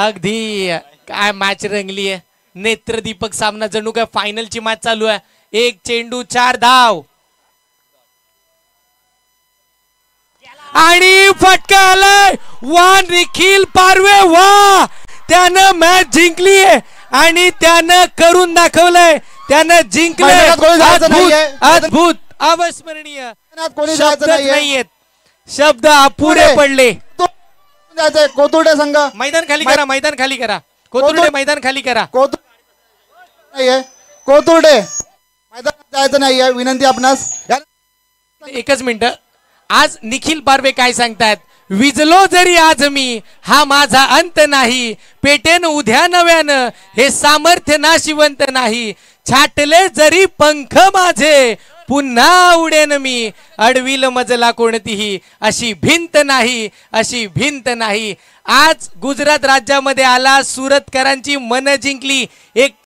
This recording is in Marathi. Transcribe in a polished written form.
अगदी काय मॅच रंगली आहे. नेत्रदीपक सामना जणू काय फायनलची मॅच चालू आहे. एक चेंडू 4 धाव आणि फटका आलाय. वा निखिल पारवे वा, त्यानं मॅच जिंकली आहे आणि त्यानं करून दाखवलंय. त्यानं जिंकलंय. अद्भुत अविस्मरणीय. शब्द नाहीयेत, शब्द अपुरे पडले. कोथुर्डे संघ मैदान खाली करा, मैदान खाली करा. कोथुर्डे मैदान खाली करा. कोथुर्डे मैदानात जायचं नाहीये, विनंती आपणास. एकच मिनिट. आज निखिल पारवे काय सांगतात? विजलो जरी आज मी, हा माझा अंत नाही. पेटेन उद्या नव्यानं, हे सामर्थ्य नाशिवंत नाही. छाटले जरी पंख माझे, पुन्हा उडेन मी. अडविल मजला कोणतीही, अशी भिंत नाही, अशी भिंत नाही. आज गुजरात राज्यामध्ये आला, सुरतकरांची मन जिंकली. एक